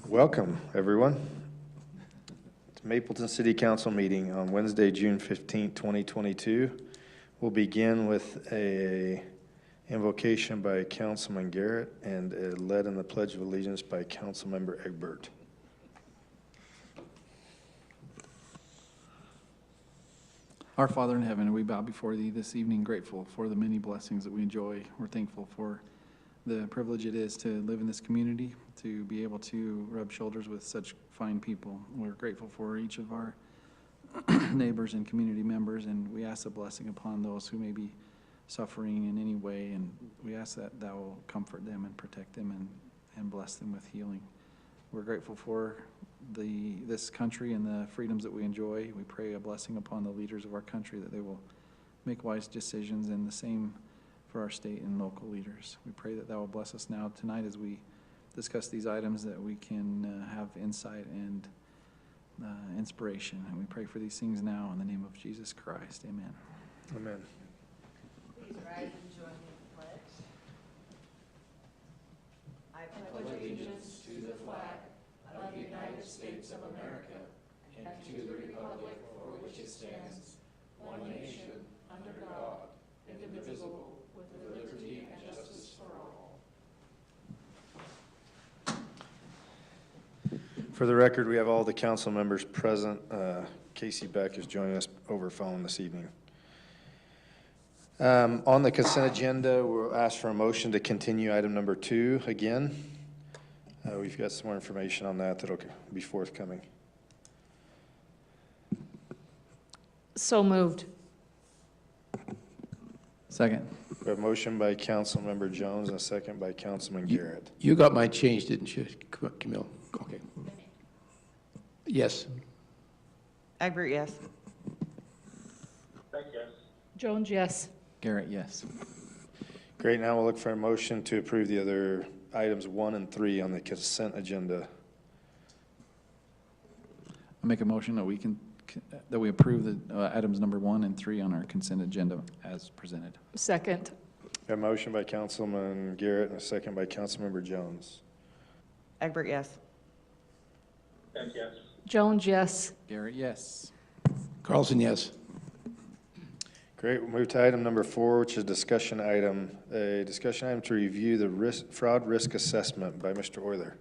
Welcome, everyone, to Mapleton City Council meeting on Wednesday, June 15th, 2022. We'll begin with a invocation by Councilman Garrett and led in the Pledge of Allegiance by Councilmember Egbert. Our Father in heaven, we bow before thee this evening, grateful for the many blessings that we enjoy. We're thankful for the privilege it is to live in this community, to be able to rub shoulders with such fine people. We're grateful for each of our neighbors and community members, and we ask a blessing upon those who may be suffering in any way, and we ask that thou will comfort them and protect them and bless them with healing. We're grateful for this country and the freedoms that we enjoy. We pray a blessing upon the leaders of our country, that they will make wise decisions, and the same for our state and local leaders. We pray that thou will bless us now tonight as we discuss these items, that we can have insight and inspiration. And we pray for these things now in the name of Jesus Christ. Amen. Amen. Please rise and join me in the pledge. I pledge allegiance to the flag of the United States of America and to the republic for which it stands, one nation, under God, indivisible, with liberty and justice for all. For the record, we have all the council members present. Casey Beck is joining us over phone this evening. On the consent agenda, we'll ask for a motion to continue item number 2 again. We've got some more information on that that'll be forthcoming. So moved. Second. We have a motion by Councilmember Jones and a second by Councilman Garrett. You got my change, didn't you, Camille? Okay. Yes. Egbert, yes. Jones, yes. Garrett, yes. Great, now we'll look for a motion to approve the other items 1 and 3 on the consent agenda. I make a motion that we approve the items number 1 and 3 on our consent agenda as presented. Second. A motion by Councilman Garrett and a second by Councilmember Jones. Egbert, yes. Jones, yes. Garrett, yes. Carlson, yes. Great, we'll move to item number 4, which is a discussion item to review the fraud risk assessment by Mr. Euler.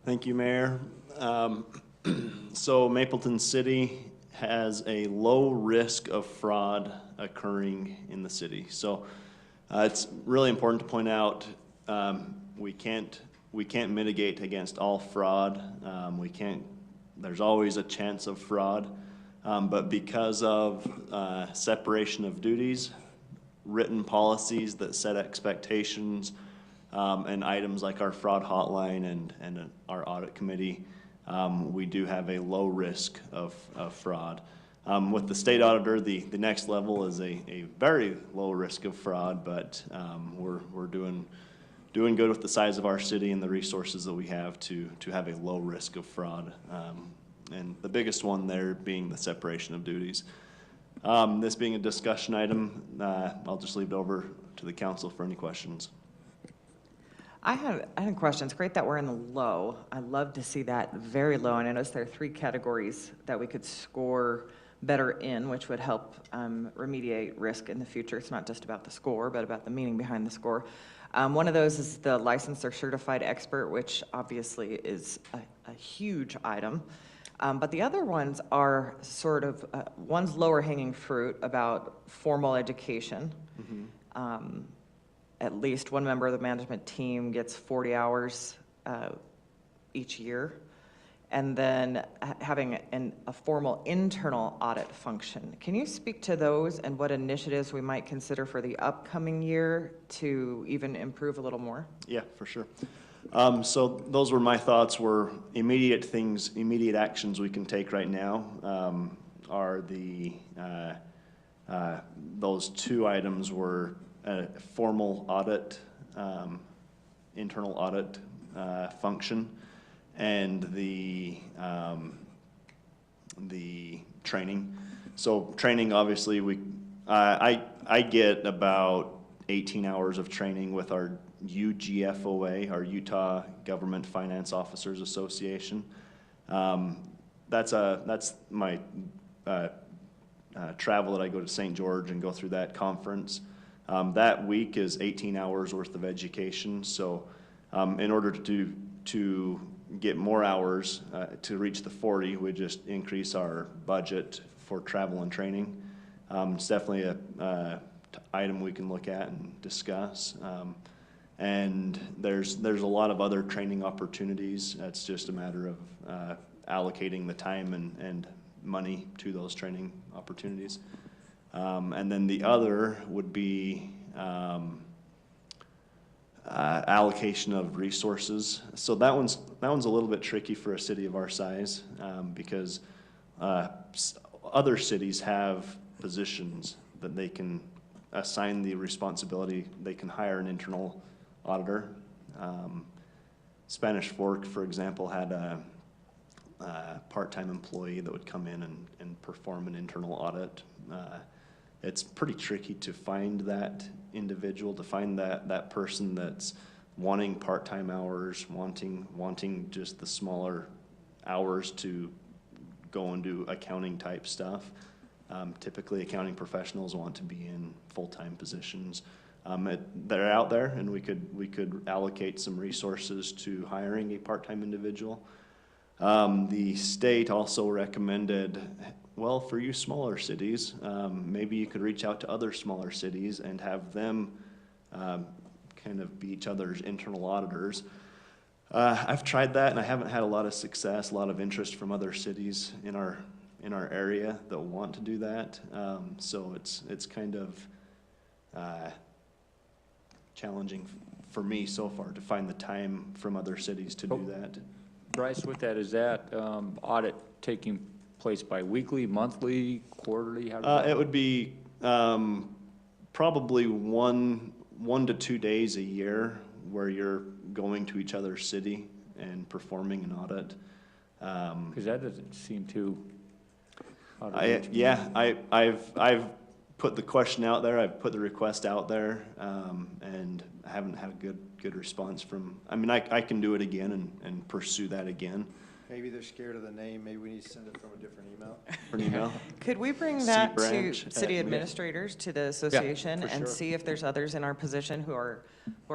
Thank you, Mayor. So Mapleton City has a low risk of fraud occurring in the city. So it's really important to point out we can't mitigate against all fraud. There's always a chance of fraud. But because of separation of duties, written policies that set expectations, and items like our fraud hotline and our audit committee, we do have a low risk of fraud. With the state auditor, the next level is a very low risk of fraud, but we're doing good with the size of our city and the resources that we have to have a low risk of fraud. And the biggest one there being the separation of duties. This being a discussion item, I'll just leave it over to the council for any questions. I had a question. It's great that we're in the low. I'd love to see that very low. And I noticed there are 3 categories that we could score better in, which would help remediate risk in the future. It's not just about the score, but about the meaning behind the score. One of those is the licensed or certified expert, which obviously is a huge item. But the other ones are sort of, one's lower hanging fruit about formal education. Mm-hmm. At least one member of the management team gets 40 hours each year. And then having a formal internal audit function. Can you speak to those and what initiatives we might consider for the upcoming year to even improve a little more? Yeah, for sure. So those were my thoughts. Were immediate actions we can take right now are those 2 items were a formal audit, internal audit function, and the training. So training, obviously, I get about 18 hours of training with our UGFOA, our Utah Government Finance Officers Association. That's my travel that I go to St. George and go through that conference. That week is 18 hours worth of education. So in order to get more hours to reach the 40, we just increase our budget for travel and training. It's definitely a item we can look at and discuss. And there's a lot of other training opportunities. It's just a matter of allocating the time and money to those training opportunities. And then the other would be allocation of resources. So that one's a little bit tricky for a city of our size because other cities have positions that they can assign the responsibility. They can hire an internal auditor. Spanish Fork, for example, had a part-time employee that would come in and perform an internal audit. It's pretty tricky to find that individual, to find that person that's wanting part-time hours, wanting just the smaller hours to go and do accounting type stuff. Typically, accounting professionals want to be in full-time positions. They're out there, and we could allocate some resources to hiring a part-time individual. The state also recommended, well, for you smaller cities, maybe you could reach out to other smaller cities and have them kind of be each other's internal auditors. I've tried that, and I haven't had a lot of success, a lot of interest from other cities in our area that want to do that. So it's kind of challenging for me so far to find the time from other cities to do that. Bryce, with that, is that audit taking place bi-weekly, monthly, quarterly? How does It would be probably one to 2 days a year where you're going to each other's city and performing an audit. Because that doesn't seem too. I've put the question out there. I've put the request out there, and I haven't had a good response from. I mean, I can do it again and pursue that again. Maybe they're scared of the name. Maybe we need to send it from a different email. For an email. Could we bring Sea that to branch city at- administrators, to the association, for and sure. see if there's others in our position who are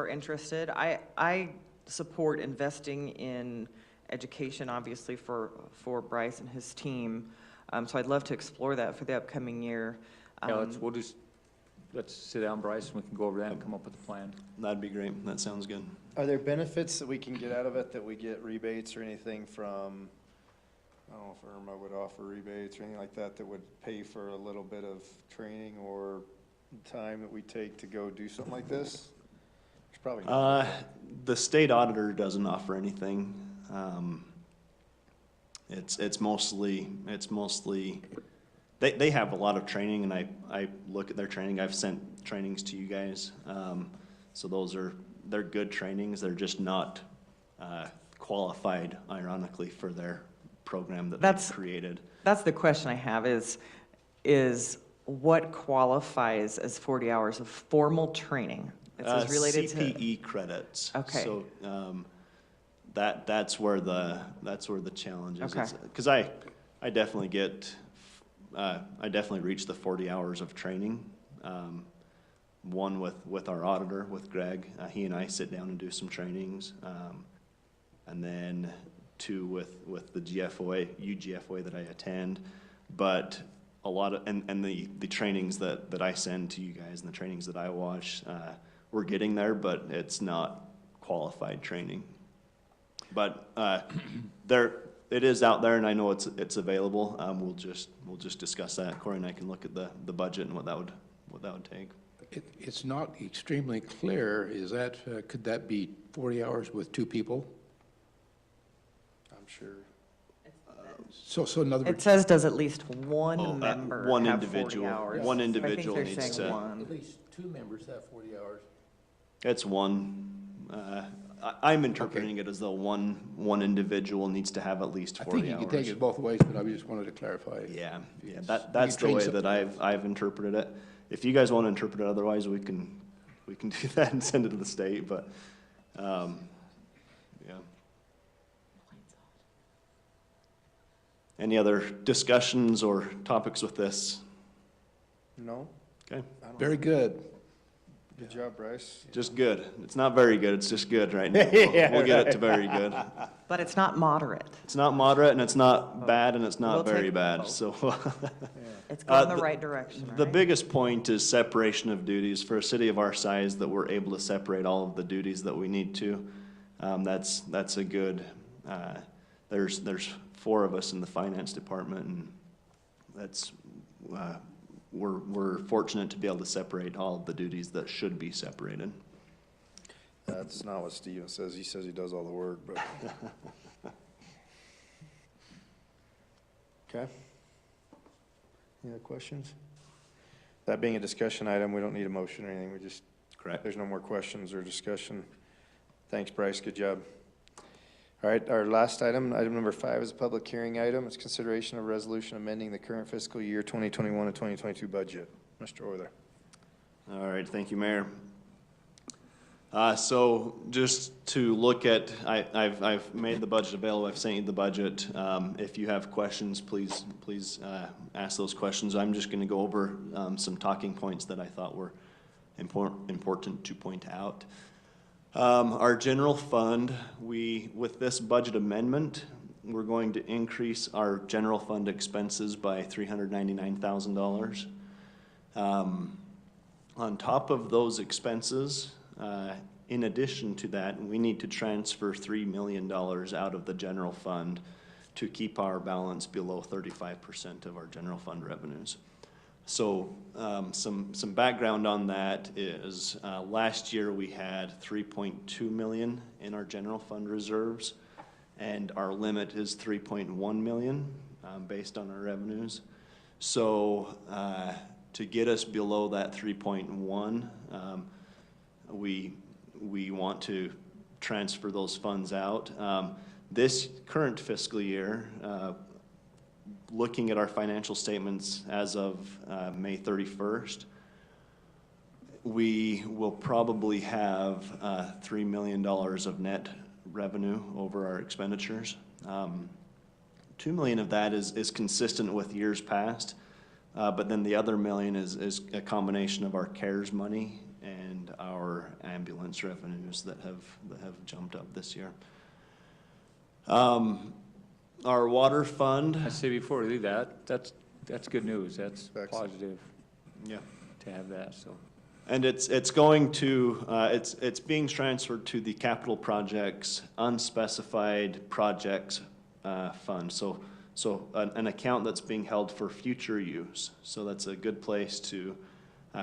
interested? I support investing in education, obviously, for Bryce and his team. So I'd love to explore that for the upcoming year. Yeah, let's sit down, Bryce, and we can go over that and come up with a plan. That'd be great. That sounds good. Are there benefits that we can get out of it, that we get rebates or anything from, I don't know if Irma would offer rebates or anything like that, that would pay for a little bit of training or time that we take to go do something like this? There's probably not. The state auditor doesn't offer anything. It's mostly, they have a lot of training, and I look at their training. I've sent trainings to you guys. So they're good trainings. They're just not qualified, ironically, for their program that they've created. That's the question I have is what qualifies as 40 hours of formal training? It says related CPE credits. Okay. So that's where the challenge is. Okay. Because I definitely reach the 40 hours of training. One with our auditor, with Greg. He and I sit down and do some trainings. And then two with the UGFOA that I attend. But a lot of, and the trainings that I send to you guys and the trainings that I watch, we're getting there, but it's not qualified training. But it is out there, and I know it's available. We'll just discuss that. Corey and I can look at the budget and what that would take. It's not extremely clear. Is that, could that be 40 hours with 2 people? I'm sure. So in other It words, says does at least one member one have individual. 40 hours? One I think individual they're needs saying to- one. at least 2 members have 40 hours. It's one. I'm interpreting it as though one individual needs to have at least 40 I think you hours. can take it both ways, but I just wanted to clarify. Yeah, Because that's you the train way some- that I've interpreted it. If you guys want to interpret it otherwise, we can we can do that and send it to the state, but, yeah. Any other discussions or topics with this? No? Okay, Very good. Good job, Bryce. just good. It's not very good, it's just good right now. Yeah, We'll get it to very good. But it's not moderate. It's not moderate, and it's not bad, and it's We'll not very take bad, both. so. It's going the the- right direction, The right? biggest point is separation of duties. For a city of our size, that we're able to separate all of the duties that we need to. That's a good, there's 4 of us in the finance department, and that's, we're fortunate to be able to separate all of the duties that should be separated. That's not what Steven says. He says he does all the work, but. Okay. Any other questions? That being a discussion item, we don't need a motion or anything. We just, Correct. there's no more questions or discussion. Thanks, Bryce. Good job. All right, our last item, item number 5 is a public hearing item. It's consideration of resolution amending the current fiscal year 2021 and 2022 budget. Mr. Euler. All right, thank you, Mayor. So just to look at, I've made the budget available, I've sent you the budget. If you have questions, please ask those questions. I'm just gonna go over some talking points that I thought were important to point out. Our general fund, with this budget amendment, we're going to increase our general fund expenses by $399,000. On top of those expenses, in addition to that, we need to transfer $3 million out of the general fund to keep our balance below 35% of our general fund revenues. So some background on that is last year we had 3.2 million in our general fund reserves, and our limit is 3.1 million based on our revenues. So to get us below that 3.1, we want to transfer those funds out. This current fiscal year, looking at our financial statements as of May 31st, we will probably have $3 million of net revenue over our expenditures. 2 million of that is consistent with years past, but then the other million is a combination of our CARES money and our ambulance revenues that have jumped up this year. Our water fund. I say before we leave that, that's good news. That's Thanks. positive Yeah. to have that, so. And it's going to, it's being transferred to the capital projects, unspecified projects fund. So an account that's being held for future use. So that's a good place to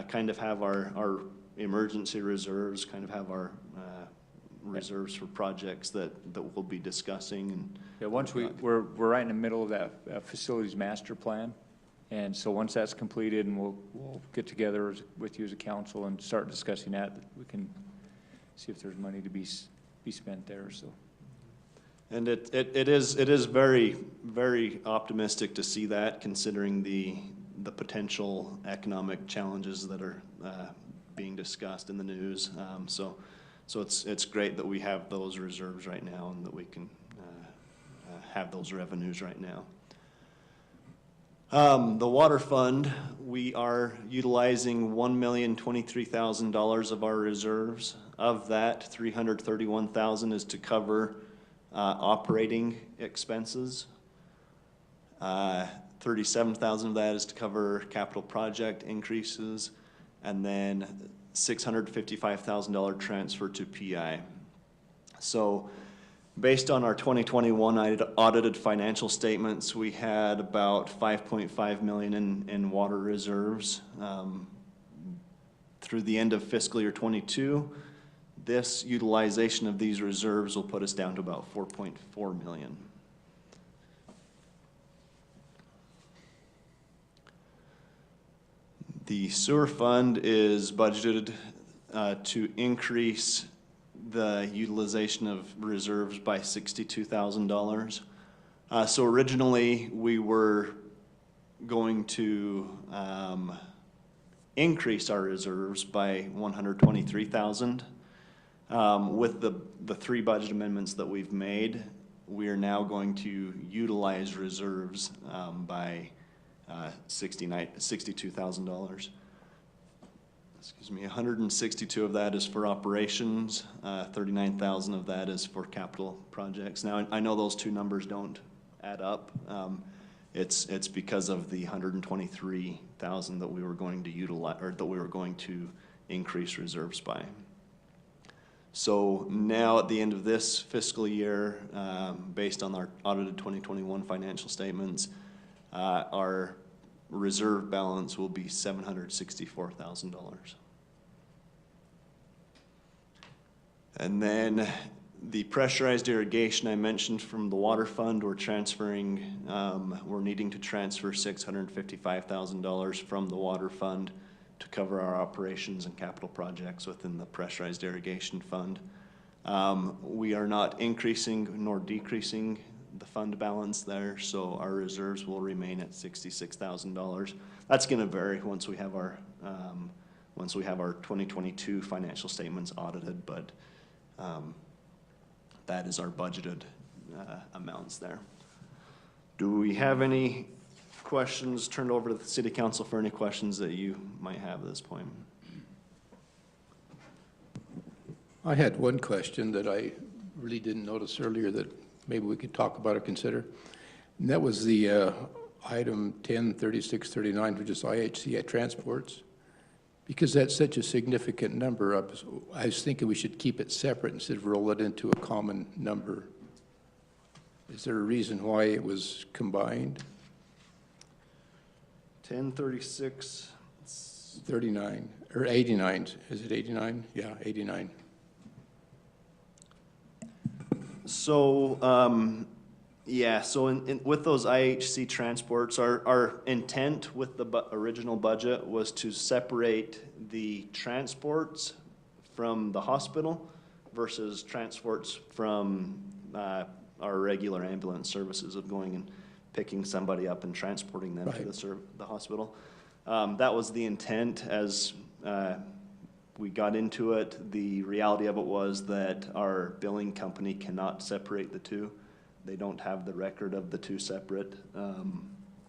kind of have our emergency reserves, kind of have our reserves for projects that we'll be discussing. And Yeah, we're right in the middle of that facilities master plan. And so once that's completed, and we'll get together with you as a council and start discussing that, we can see if there's money to be spent there, so. And it is very, very optimistic to see that, considering the potential economic challenges that are being discussed in the news. So it's great that we have those reserves right now and that we can have those revenues right now. The water fund, we are utilizing $1,023,000 of our reserves. Of that, $331,000 is to cover operating expenses. $37,000 of that is to cover capital project increases, and then $655,000 transfer to PI. So based on our 2021 audited financial statements, we had about 5.5 million in water reserves. Through the end of fiscal year 22, this utilization of these reserves will put us down to about 4.4 million. The sewer fund is budgeted to increase the utilization of reserves by $62,000. So originally, we were going to increase our reserves by 123,000. With the three budget amendments that we've made, we are now going to utilize reserves by $62,000. Excuse me, 162 of that is for operations, 39,000 of that is for capital projects. Now, I know those two numbers don't add up. It's because of the 123,000 that we were going to utilize, or that we were going to increase reserves by. So now at the end of this fiscal year, based on our audited 2021 financial statements, our reserve balance will be $764,000. And then the pressurized irrigation I mentioned from the water fund, we're needing to transfer $655,000 from the water fund to cover our operations and capital projects within the pressurized irrigation fund. We are not increasing nor decreasing the fund balance there, so our reserves will remain at $66,000. That's going to vary once we have our 2022 financial statements audited, but that is our budgeted amounts there. Do we have any questions? Turned over to the City Council for any questions that you might have at this point. I had one question that I really didn't notice earlier that maybe we could talk about or consider. And that was the item 103639, which is IHC transports. Because that's such a significant number, I was thinking we should keep it separate instead of roll it into a common number. Is there a reason why it was combined? 1036. 39, or 89, is it 89? Yeah, 89. So, yeah, so with those IHC transports, our intent with the original budget was to separate the transports from the hospital versus transports from our regular ambulance services of going and picking somebody up and transporting them to the hospital. That was the intent. As we got into it, the reality of it was that our billing company cannot separate the two. They don't have the record of the two separate.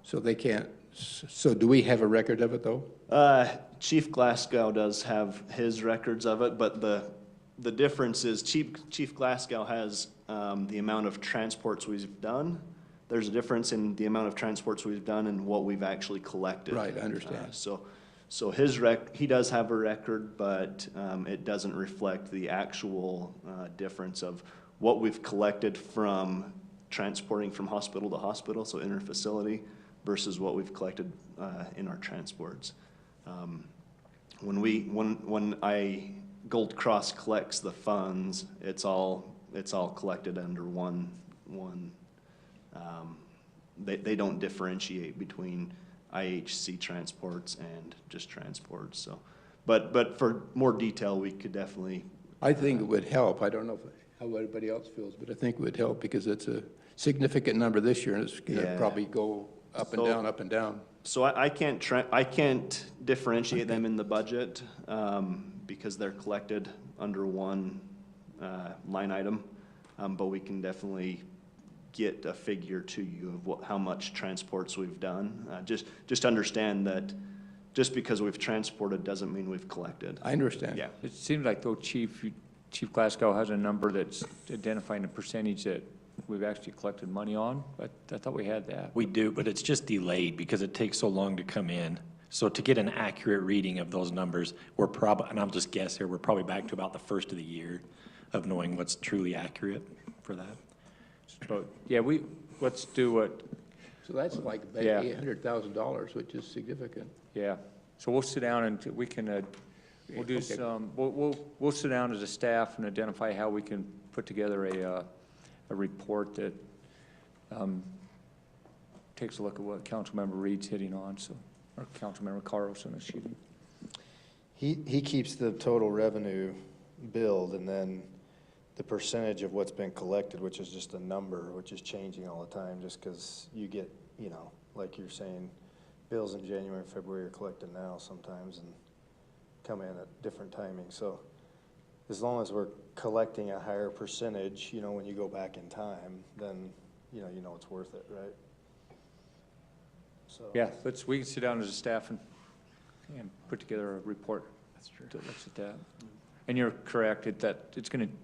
So they can't, so do we have a record of it though? Chief Glasgow does have his records of it, but the difference is Chief Glasgow has the amount of transports we've done. There's a difference in the amount of transports we've done and what we've actually collected. Right, I understand. So he does have a record, but it doesn't reflect the actual difference of what we've collected from transporting from hospital to hospital, so inter-facility, versus what we've collected in our transports. When Gold Cross collects the funds, it's all collected under one. They don't differentiate between IHC transports and just transports. So, but for more detail, we could definitely. I think it would help. I don't know how everybody else feels, but I think it would help because it's a significant number this year, and it's going to probably go up and down, up and down. So I can't differentiate them in the budget because they're collected under one line item, but we can definitely get a figure to you of how much transports we've done. Just understand that just because we've transported doesn't mean we've collected. I understand. Yeah. It seems like though Chief Glasgow has a number that's identifying the percentage that we've actually collected money on, but I thought we had that. We do, but it's just delayed because it takes so long to come in. So to get an accurate reading of those numbers, we're probably, and I'll just guess here, we're probably back to about the first of the year of knowing what's truly accurate for that. So, yeah, let's do what, So that's like about Yeah. $800,000, which is significant. yeah. So we'll sit down and we can, we'll do Okay. some, we'll sit down as a staff and identify how we can put together a report that takes a look at what Councilmember Reed's hitting on, so, or Councilmember Carlson, excuse me. He keeps the total revenue billed, and then the percentage of what's been collected, which is just a number, which is changing all the time, just because you get, like you're saying, bills in January and February are collected now sometimes and come in at different timings. So as long as we're collecting a higher percentage, you know, when you go back in time, then, you know it's worth it, right? So. Yeah, we can sit down as a staff and put together a report. That's true. That looks at that. And you're correct,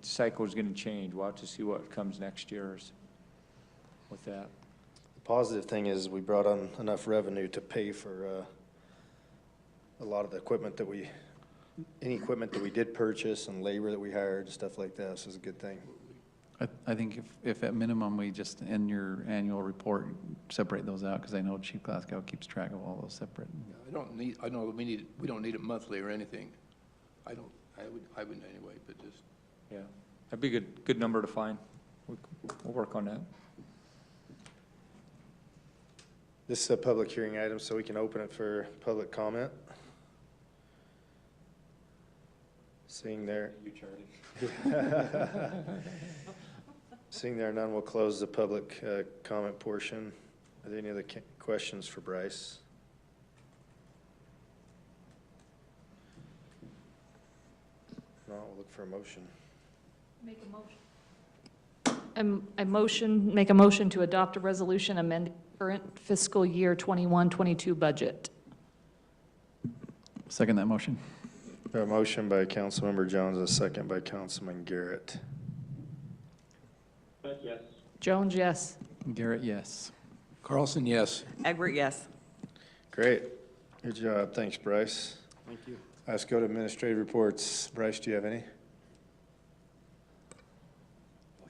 cycle is gonna change. We'll have to see what comes next year with that. The positive thing is we brought on enough revenue to pay for a lot of the equipment any equipment that we did purchase and labor that we hired, stuff like that, so it's a good thing. I think if at minimum, we just, in your annual report, separate those out, because I know Chief Glasgow keeps track of all those separate. I know we don't need it monthly or anything. I wouldn't anyway, but just. Yeah, that'd be a good number to find. We'll work on that. This is a public hearing item, so we can open it for public comment. Seeing there. Seeing there none, we'll close the public comment portion. Are there any other questions for Bryce? No, we'll look for a motion. Make a motion. Make a motion to adopt a resolution amending current fiscal year 21-22 budget. Second that motion. A motion by Councilmember Jones, a second by Councilman Garrett. Jones, yes. Garrett, yes. Carlson, yes. Egbert, yes. Great. Good job. Thanks, Bryce. Thank you. Let's go to administrative reports. Bryce, do you have any?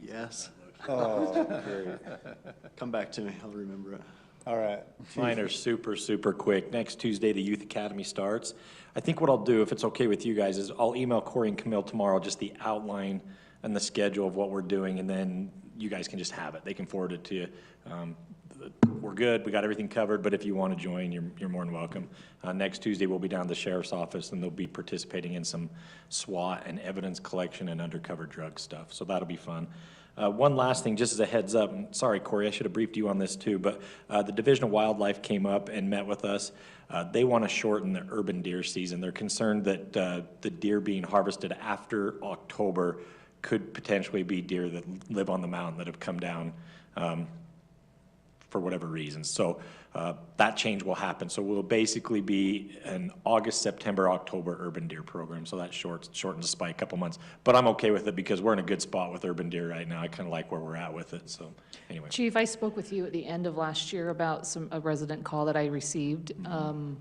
Yes. Oh, great. Come back to me. I'll remember it. All right. Mine are super, super quick. Next Tuesday, the Youth Academy starts. I think what I'll do, if it's okay with you guys, is I'll email Corey and Camille tomorrow just the outline and the schedule of what we're doing, and then you guys can just have it. They can forward it to you. We're good. We got everything covered, but if you want to join, you're more than welcome. Next Tuesday, we'll be down at the sheriff's office, and they'll be participating in some SWAT and evidence collection and undercover drug stuff, so that'll be fun. One last thing, just as a heads up, and sorry, Corey, I should have briefed you on this too, but the Division of Wildlife came up and met with us. They want to shorten the urban deer season. They're concerned that the deer being harvested after October could potentially be deer that live on the mountain that have come down for whatever reason. So that change will happen. So we'll basically be an August, September, October urban deer program. So that shortens by a couple months. But I'm okay with it because we're in a good spot with urban deer right now. I kind of like where we're at with it. So anyway. Chief, I spoke with you at the end of last year about a resident call that I received. Do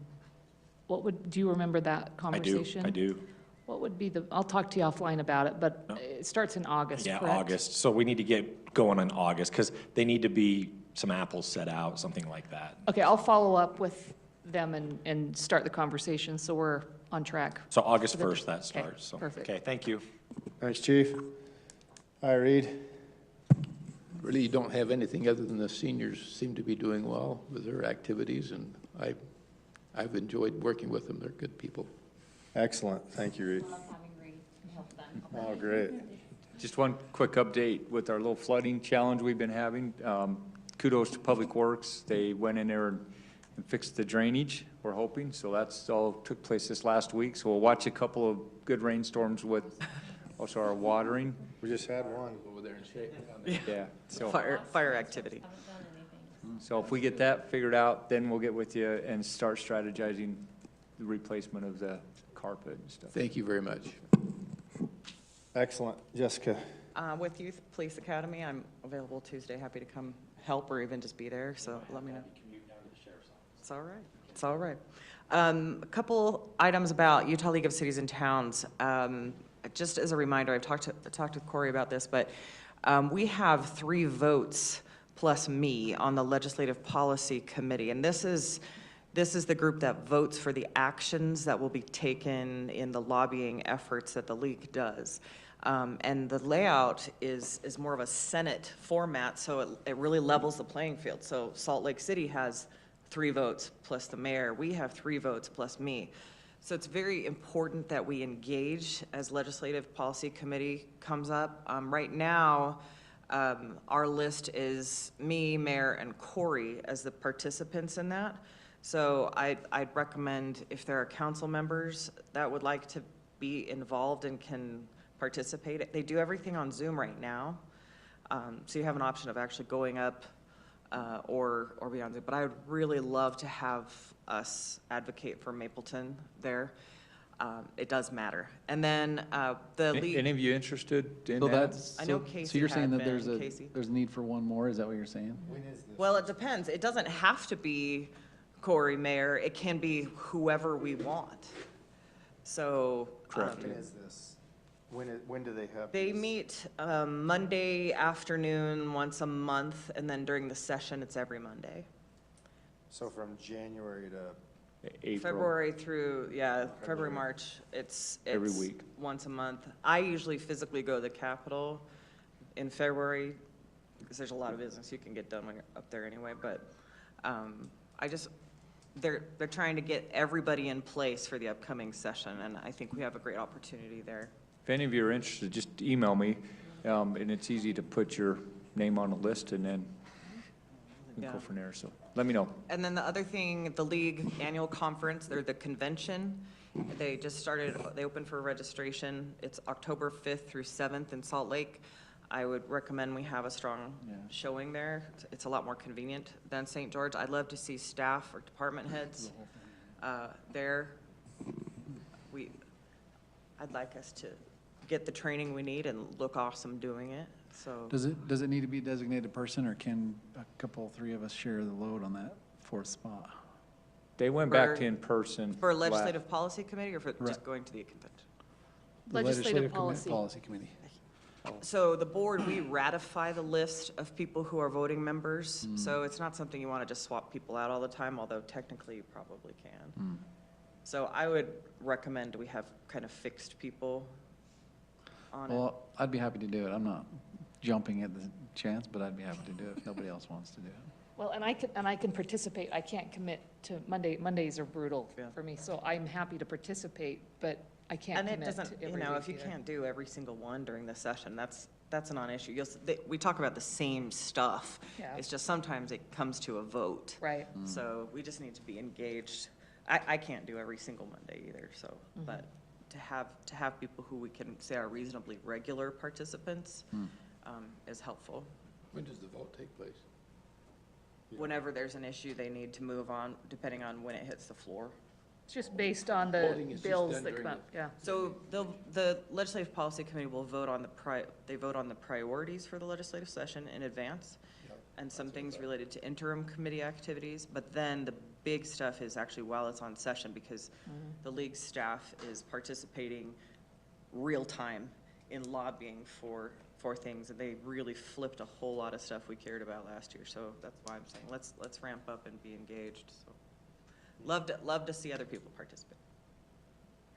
you remember that conversation? I do. What would be I'll talk to you offline about it, but it starts in August, Yeah, correct? August. So we need to get going in August because they need to be some apples set out, something like that. Okay, I'll follow up with them and start the conversation, so we're on track. So August For the- 1st, that okay, starts. So, perfect. Okay, thank you. Thanks, Chief. Hi, Reed. Really, you don't have anything other than the seniors seem to be doing well with their activities, and I've enjoyed working with them. They're good people. Excellent. Thank you, Reed. Oh, great. Just one quick update with our little flooding challenge we've been having. Kudos to Public Works. They went in there and fixed the drainage, we're hoping. So that's all took place this last week. So we'll watch a couple of good rainstorms with also our watering. We just had one. Over there and shaking. Yeah. So, Fire activity. so if we get that figured out, then we'll get with you and start strategizing the replacement of the carpet and stuff. Thank you very much. Excellent. Jessica. With Youth Police Academy, I'm available Tuesday, happy to come help or even just be there, so let me know. It's all right. It's all right. A couple items about Utah League of Cities and Towns. Just as a reminder, I've talked with Corey about this, but we have 3 votes plus me on the Legislative Policy Committee, and this is the group that votes for the actions that will be taken in the lobbying efforts that the league does. And the layout is more of a Senate format, so it really levels the playing field. So Salt Lake City has 3 votes plus the mayor. We have 3 votes plus me. So it's very important that we engage as Legislative Policy Committee comes up. Right now, our list is me, Mayor, and Corey as the participants in that. So I'd recommend if there are council members that would like to be involved and can participate, they do everything on Zoom right now. So you have an option of actually going up or be on Zoom. But I would really love to have us advocate for Mapleton there. It does matter. And then the league. Any of you interested in So that? that's, I know so Casey you're saying had that there's been, a, Casey. there's a need for one more, is that what you're saying? Well, it depends. It doesn't have to be Corey Mayor. It can be whoever we want. So. Correct. When is this? When do they have? They these? meet Monday afternoon once a month, and then during the session, it's every Monday. So from January to, April. February through, February, March, it's Every week. once a month. I usually physically go to the Capitol in February, because there's a lot of business you can get done when you're up there anyway, but they're trying to get everybody in place for the upcoming session, and I think we have a great opportunity there. If any of you are interested, just email me, and it's easy to put your name on a list, and then we can go Yeah. from there, so let me know. And then the other thing, the league annual conference, they're the convention. They just started, they opened for registration. It's October 5th through 7th in Salt Lake. I would recommend we have a strong showing there. It's a lot more convenient than St. George. I'd love to see staff or department heads there. I'd like us to get the training we need and look awesome doing it, so. Does it need to be a designated person, or can a couple, three of us share the load on that fourth spot? They went back For- to in-person. For a legislative policy committee or for just Right. going to the convention? The Legislative Commi- policy. Policy committee. So the board, we ratify the list of people who are voting members, so it's not something you want to just swap people out all the time, although technically you probably can. So I would recommend we have kind of fixed people on it. Well, I'd be happy to do it. I'm not jumping at the chance, but I'd be happy to do it if nobody else wants to do it. Well, and I can participate. I can't commit to Mondays are brutal Yeah. for me, so I'm happy to participate, but I can't And it commit to doesn't, every if week you either. can't do every single one during the session, that's a non-issue. We talk about the same stuff. Yeah. It's just sometimes it comes to a vote. Right. So we just need to be engaged. I can't do every single Monday either, so, but to have people who we can say are reasonably regular participants is helpful. When does the vote take place? Whenever there's an issue, they need to move on, depending on when it hits the floor. It's just based on the Voting is just bills done that during come up, yeah. So the Legislative Policy Committee will vote on they vote on the priorities for the legislative session in advance, and some things related to interim committee activities, but then the big stuff is actually while it's on session, because the league staff is participating real-time in lobbying for things, and they really flipped a whole lot of stuff we cared about last year, so that's why I'm saying, let's ramp up and be engaged, so. Love to see other people participate.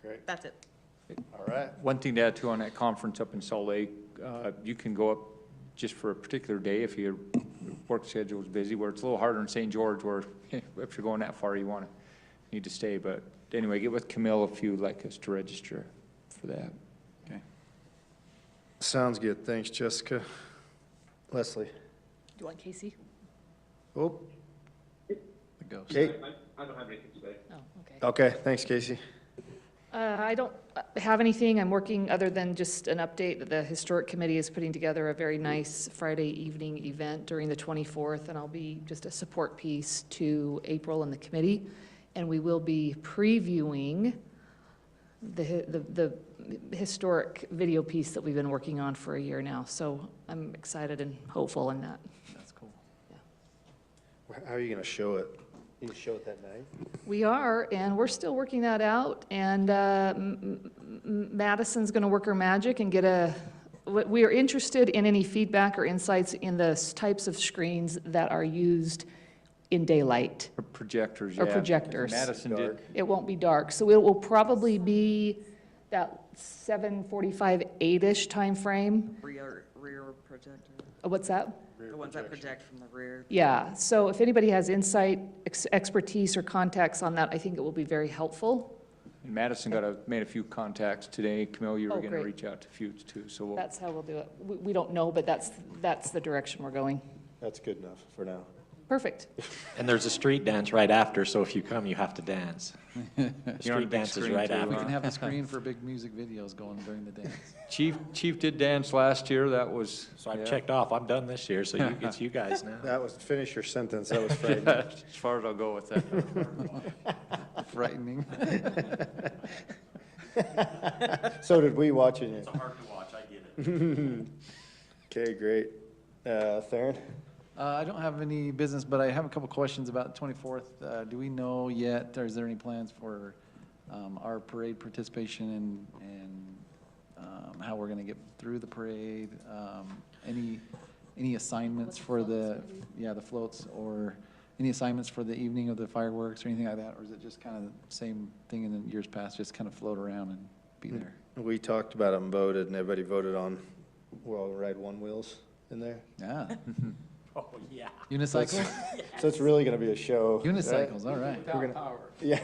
great, That's it. all right. One thing to add too on that conference up in Salt Lake, you can go up just for a particular day if your work schedule is busy, where it's a little harder in St. George, where if you're going that far, you need to stay. But anyway, get with Camille if you'd like us to register for that. Okay. Sounds good, thanks, Jessica. Leslie? Do you want Casey? Oh, The ghost. Kate? Oh, okay. Okay, thanks, Casey. I don't have anything. I'm working, other than just an update, that the Historic Committee is putting together a very nice Friday evening event during the 24th, and I'll be just a support piece to April and the committee. And we will be previewing the historic video piece that we've been working on for a year now. So I'm excited and hopeful in that. That's cool. How are you gonna show it? You can show it that night? We are, and we're still working that out, and Madison's going to work her magic and we are interested in any feedback or insights in the types of screens that are used in daylight. Or projectors, Or yeah. projectors. Madison did. It won't be dark, so it will probably be that 7:45, 8-ish timeframe. Rear projector, What's that? the ones that project from the rear. Yeah, so if anybody has insight, expertise, or context on that, I think it will be very helpful. And Madison made a few contacts today. Camille, you were Oh, going to great. reach out to a few too, so we'll. That's how we'll do it. We don't know, but that's the direction we're going. That's good enough for now. Perfect. And there's a street dance right after, so if you come, you have to dance. The You're on street big dance is screen right too, We after. can have the screen for big music videos going during the dance. Chief did dance last year, that was. So I've yeah. checked off, I'm done this year, so it's you guys now. That was, finish your sentence, that was frightening. As far as I'll go with that. Frightening. So did we watching it. hard to watch, I get it. Okay, great. Theron? I don't have any business, but I have a couple questions about the 24th. Do we know yet, or is there any plans for our parade participation and how we're going to get through the parade? Any assignments for the floats, or any assignments for the evening of the fireworks or anything like that? Or is it just kind of the same thing in the years past, just kind of float around and be there? We talked about it and voted, and everybody voted on, we'll ride one wheels in there. Yeah. Oh, yeah. Unicycles? So it's really gonna be a show. right? Unicycles, all right. Yeah.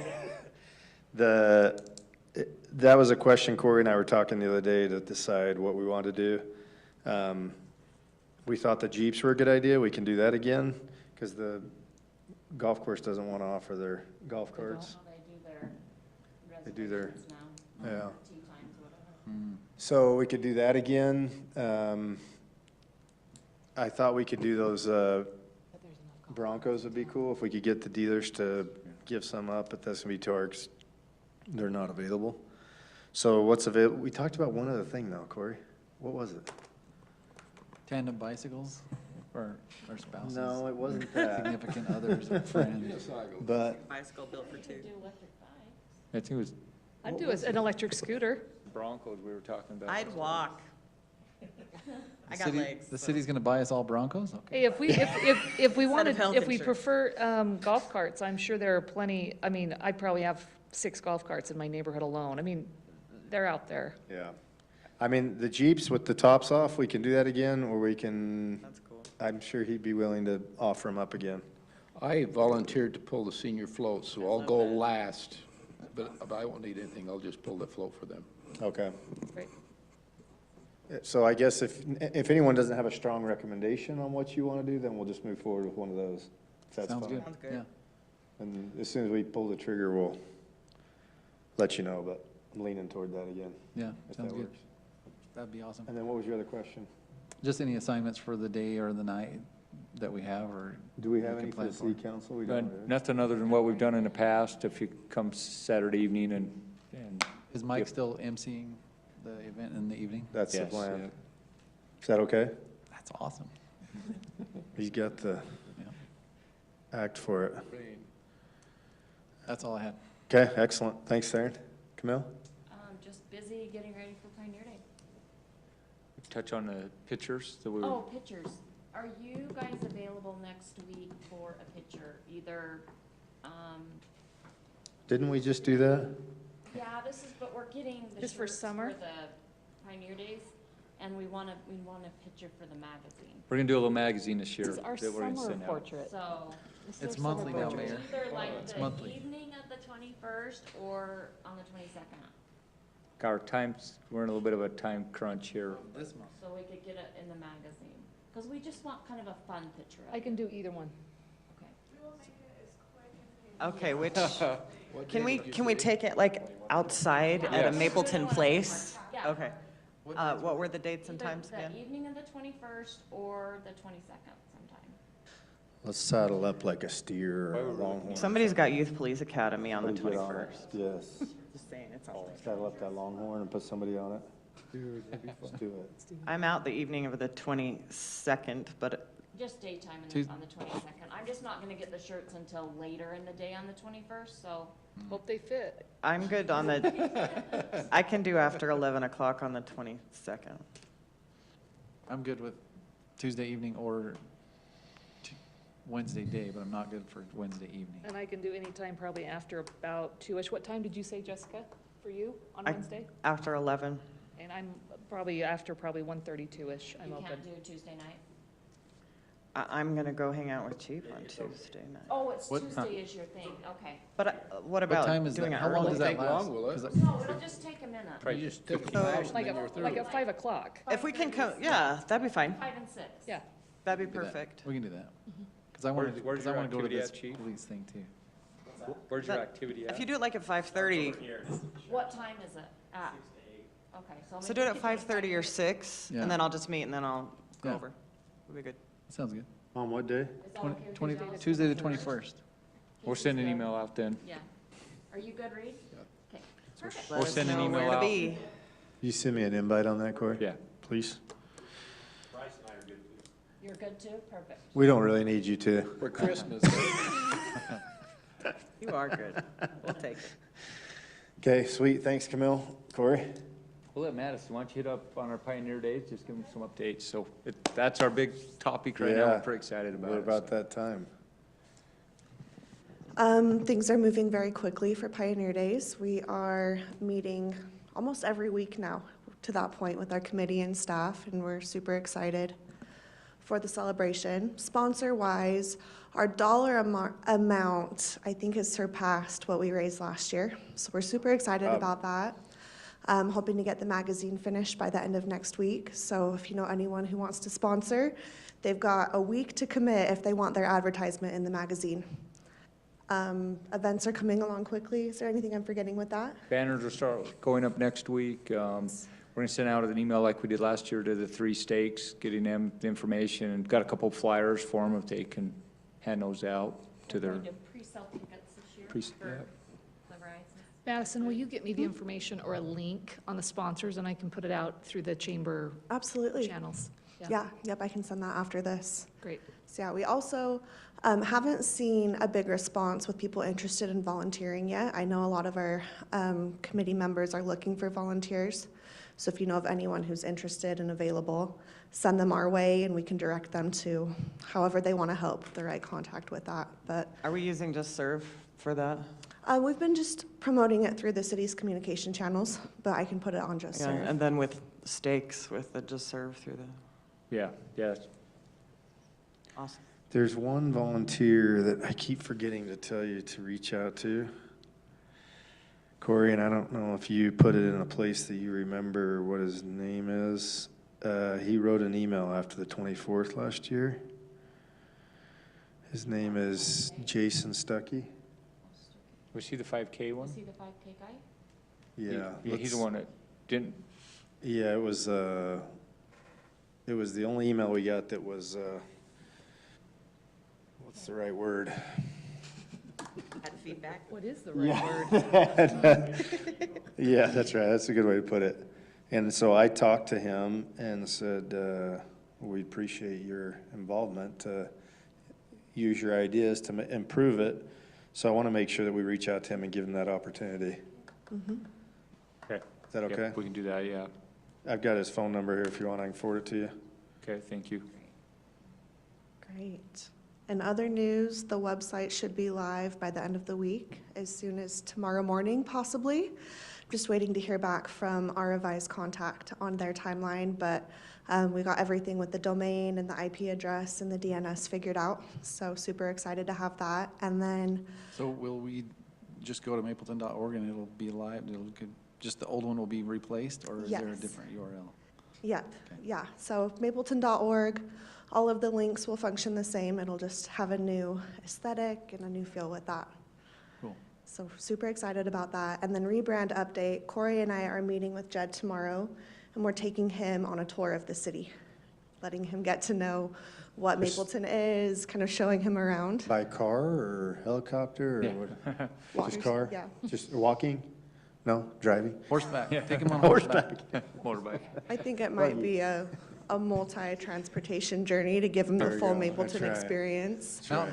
That was a question Corey and I were talking the other day to decide what we want to do. We thought the Jeeps were a good idea. We can do that again, because the golf course doesn't want to offer their golf carts. They do their, yeah. So we could do that again. I thought we could do those Broncos would be cool, if we could get the dealers to give some up, but that's gonna be too hard, 'cause they're not available. So what's available? We talked about one other thing though, Corey. What was it? Tandem bicycles for our spouses? No, it wasn't that. Significant others or friends? But Bicycle built for two. I think it was I'd do an electric scooter. Broncos we were talking about. I'd walk. I got legs. The city's gonna buy us all Broncos? Okay. Hey, if we wanted, health if we insurance. prefer golf carts, I'm sure there are plenty, I mean, I probably have 6 golf carts in my neighborhood alone. I mean, they're out there. yeah, I mean, the Jeeps with the tops off, we can do that again, or we can, That's cool. I'm sure he'd be willing to offer them up again. I volunteered to pull the senior float, so I'll go last, but I won't need anything, I'll just pull the float for them. Okay. Great. So I guess if anyone doesn't have a strong recommendation on what you want to do, then we'll just move forward with one of those. If that's Sounds fine. good. Sounds good. Yeah. And as soon as we pull the trigger, we'll let you know, but I'm leaning toward that again, Yeah, if sounds that good. works. That'd be awesome. And then what was your other question? Just any assignments for the day or the night that we have, or? Do we have can any for plan the city council? We don't, right? Nothing other than what we've done in the past, if you come Saturday evening and Is Mike still emceeing the event in the evening? That's the yes, plan. yeah. Is that okay? That's awesome. He's got the Yeah. act for it. That's all I had. Okay, excellent. Thanks, Theron. Camille? Just busy getting ready for Pioneer Day. touch on the pictures that we were. Oh, pictures. Are you guys available next week for a picture? Either, Didn't we just do that? yeah, this is, but we're getting the Just for shirts summer? for the Pioneer Days, and we want a picture for the magazine. We're gonna do a little magazine this year. This is our that we're gonna summer send out. portrait. So, It's monthly now, it's Mayor. either like It's the monthly. evening of the 21st or on the 22nd, Our times, we're in a little bit of a time crunch here. This month. so we could get it in the magazine. Because we just want kind of a fun picture of I it. can do either one. Okay. Okay, which, can we take it like outside at a Yes. Mapleton Place? Yeah. Okay. What were the dates and Either times again? The evening of the 21st or the 22nd sometime. Let's saddle up like a steer or a longhorn. Somebody's got Youth Police Academy on the Somebody get on it. 21st. Yes. Just saying, it sounds like. Saddle up that longhorn and put somebody on it. Let's do it. I'm out the evening of the 22nd, but Just daytime on the 22nd. I'm just not gonna get the shirts until later in the day on the 21st, so. Hope they fit. I'm good on the, I can do after 11 o'clock on the 22nd. I'm good with Tuesday evening or Wednesday day, but I'm not good for Wednesday evening. And I can do any time probably after about 2-ish. What time did you say, Jessica, for you on I- Wednesday? After 11. And I'm probably after probably 1:32-ish. I'm You open. can't do Tuesday night? I'm gonna go hang out with Chief on Tuesday night. Oh, it's What- Tuesday is your thing, okay. But what What about time is doing that? it How long early? does that Take last? long, will it? 'Cause No, it'll just take a minute. You just took a So- flash and Like then you're a, through. like at 5 o'clock. If we can come, yeah, that'd be fine. 5 and 6. Yeah. That'd be do that. perfect. We can do that. Because I want to, Where's your go to activity this at, Chief? police thing too. Where's your That- activity If at? you do it like at 5:30, What time is it at? Okay, so. so maybe do it we at could 5:30 or 6, Yeah. and then I'll just meet and then I'll go Yeah. over. We'll be good. Sounds good. On what day? Is that okay with 20, you guys? Tuesday the 21st. We'll send an email out then. Yeah. Are you good, Reed? Okay, perfect. Let We'll us send an know email where to out. be. You send me an invite on that, Corey? Yeah. Please? You're good too? Perfect. We don't really need you to. For Christmas. You are good. We'll take it. Okay, sweet. Thanks, Camille. Corey? We'll let Madison, why don't you hit up on our Pioneer Days, just give them some updates. So that's our big topic right now. Yeah. We're pretty excited about What it. about that time? Things are moving very quickly for Pioneer Days. We are meeting almost every week now to that point with our committee and staff, and we're super excited for the celebration. Sponsor-wise, our dollar amount, I think, has surpassed what we raised last year. So we're super excited about that. Hoping to get the magazine finished by the end of next week. So if you know anyone who wants to sponsor, they've got a week to commit if they want their advertisement in the magazine. Events are coming along quickly. Is there anything I'm forgetting with that? Banners will start going up next week. We're gonna send out an email like we did last year to the 3 stakes, getting them the information, and got a couple flyers for them if they can hand those out to their, Going to pre-sell tickets this year Pre- for yeah. the Verizon. Madison, will you get me the information or a link on the sponsors, and I can put it out through the chamber Absolutely. channels? Yep, I can send that after this. Great. So yeah, we also haven't seen a big response with people interested in volunteering yet. I know a lot of our committee members are looking for volunteers. So if you know of anyone who's interested and available, send them our way and we can direct them to however they want to help, the right contact with that. But Are we using Just Serve for that? we've been just promoting it through the city's communication channels, but I can put it on Just Yeah, Serve. and then with stakes, with the Just Serve through the, yeah. awesome. There's one volunteer that I keep forgetting to tell you to reach out to. Corey, and I don't know if you put it in a place that you remember what his name is. He wrote an email after the 24th last year. His name is Jason Stuckey. Was he the 5K one? Is he the 5K guy? Yeah. Yeah, he's the let's- one that didn't, Yeah, it was the only email we got that was, what's the right word? Had feedback? What is the right word? Yeah, that's right. That's a good way to put it. And so I talked to him and said, we appreciate your involvement to use your ideas to improve it. So I want to make sure that we reach out to him and give him that opportunity. okay. Is that Yep, okay? we can do that, yeah. I've got his phone number here if you want. I can forward it to you. Okay, thank you. Great. In other news, the website should be live by the end of the week, as soon as tomorrow morning, possibly. Just waiting to hear back from our revised contact on their timeline, but we got everything with the domain and the IP address and the DNS figured out, so super excited to have that. And then, So will we just go to mapleton.org and it'll be live? Just the old one will be replaced, or is there a Yes. different URL? yeah, so mapleton.org, all of the links will function the same. It'll just have a new aesthetic and a new feel with that. Cool. So super excited about that. And then rebrand update, Corey and I are meeting with Jed tomorrow, and we're taking him on a tour of the city, letting him get to know what Mapleton is, kind of showing him around. By car or helicopter or Yeah. what? Walkers, Just car? Yeah. Just walking? No, driving? Horseback, take him on horseback. Motorbike. I think it might be a multi-transportation journey to give him the There you full go. That's Mapleton right. experience. Mountain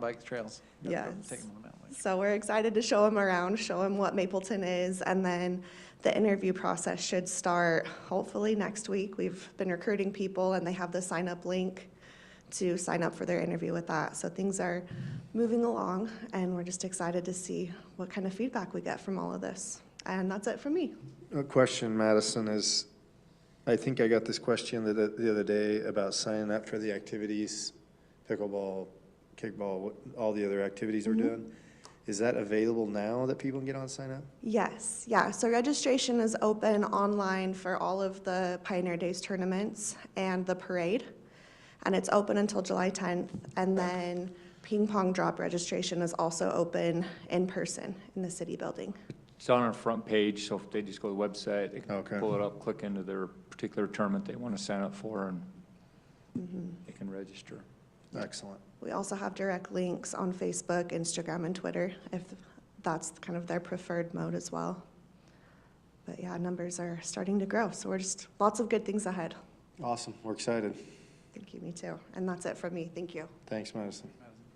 bikes, trails. Yes. Take him on a mountain bike. So we're excited to show him around, show him what Mapleton is, and then the interview process should start hopefully next week. We've been recruiting people, and they have the sign-up link to sign up for their interview with that. So things are moving along, and we're just excited to see what kind of feedback we get from all of this. And that's it from me. A question, Madison, is, I think I got this question the other day about signing up for the activities, pickleball, kickball, all the other activities we're doing. Is that available now that people can get on and sign up? Yes, yeah. So registration is open online for all of the Pioneer Days tournaments and the parade. and it's open until July 10th. And then ping pong drop registration is also open in person in the city building. It's on our front page, so if they just go to the website, they can Okay. pull it up, click into their particular tournament they want to sign up for, and they can register. Excellent. We also have direct links on Facebook, Instagram, and Twitter, if that's kind of their preferred mode as well. But yeah, numbers are starting to grow, so we're just, lots of good things ahead. Awesome. We're excited. Thank you, me too. And that's it from me. Thank you. Thanks, Madison.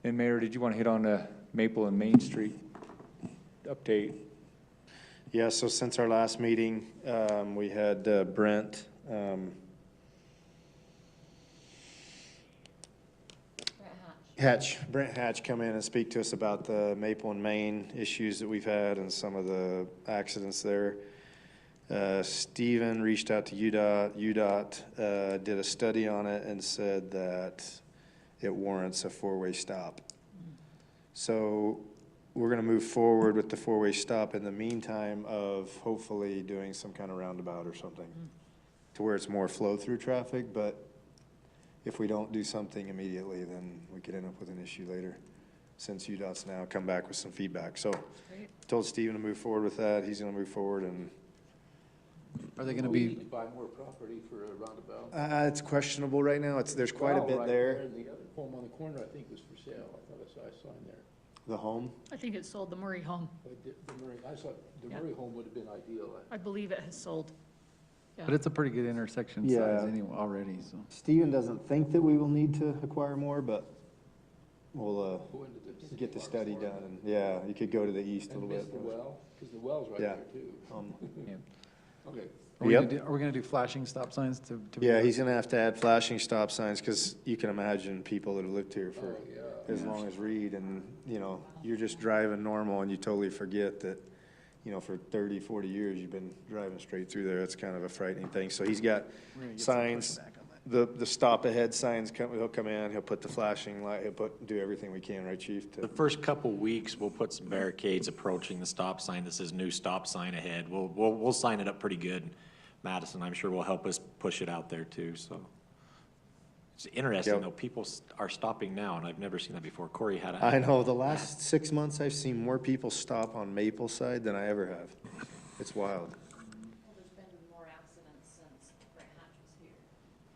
And Mayor, did you want to hit on the Maple and Main Street update? Yeah, so since our last meeting, we had Brent, Brent Hatch come in and speak to us about the Maple and Main issues that we've had and some of the accidents there. Stephen reached out to UDOT. UDOT did a study on it and said that it warrants a four-way stop. So we're gonna move forward with the four-way stop in the meantime of hopefully doing some kind of roundabout or something to where it's more flow-through traffic, but if we don't do something immediately, then we could end up with an issue later, since UDOT's now come back with some feedback. So told Stephen to move forward with that. He's gonna move forward, and Are they gonna We be, need to buy more property for a roundabout. it's questionable right now. There's quite a bit there. The other home on the corner, I think, was for sale. I thought I saw a sign there. The home? I think it sold, the Murray home. I saw, the Yeah. Murray home would have been ideal. I believe it has sold. but it's a pretty good intersection size Yeah. anyway, already, so. Stephen doesn't think that we will need to acquire more, but we'll, Go into the get the study done, and, yeah, you could go to the east a And little miss bit. the well, because the well's right Yeah. there too. Yeah. Okay. Are we gonna do flashing stop signs to? Yeah, he's gonna have to add flashing stop signs, because you can imagine people that have lived here for Oh, yeah. as long as Reed, and, you know, you're just driving normal, and you totally forget that, you know, for 30, 40 years, you've been driving straight through there. It's kind of a frightening thing. So he's got signs, the stop ahead signs, he'll come in, he'll put the flashing light, do everything we can, right, chief? The first couple weeks, we'll put some barricades approaching the stop sign that says new stop sign ahead. We'll sign it up pretty good. Madison, I'm sure, will help us push it out there too, so. It's interesting Yep. though, people are stopping now, and I've never seen that before. Corey had I a, know, the last 6 months, I've seen more people stop on Maple side than I ever have. It's wild. Well, there's been more accidents since Brent Hatch was here.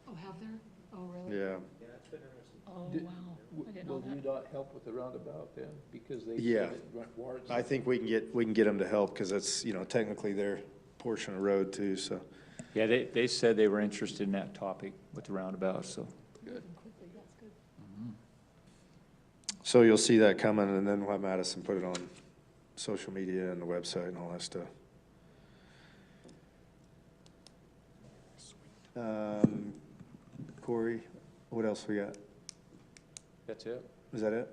Oh, have there? Oh, really? Yeah. Oh, Did- wow. I didn't know Will that. UDOT help with the roundabout then? Because they Yeah. said it went warrants. I think we can get them to help, because it's, you know, technically their portion of road too, so. Yeah, they said they were interested in that topic with the roundabout, so. Good. So you'll see that coming, and then we'll have Madison put it on social media and the website and all that stuff. Corey, what else we got? That's it? Is that it?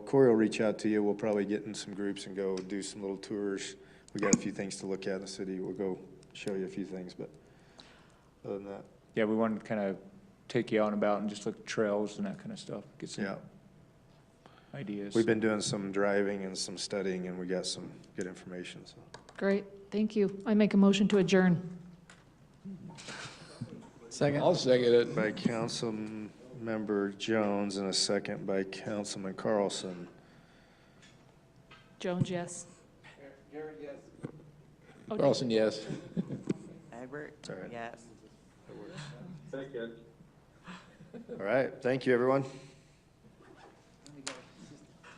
Corey will reach out to you. We'll probably get in some groups and go do some little tours. We got a few things to look at in the city. We'll go show you a few things, but other than that, Yeah, we wanted to kind of take you out and about and just look at trails and that kind of stuff, get some yeah. ideas. We've been doing some driving and some studying, and we got some good information, so. Great, thank you. I make a motion to adjourn. Second? I'll second it. By Councilmember Jones and a second by Councilman Carlson. Jones, yes. Okay. Carlson, yes. Egbert? Sorry. Yes. All right, thank you, everyone.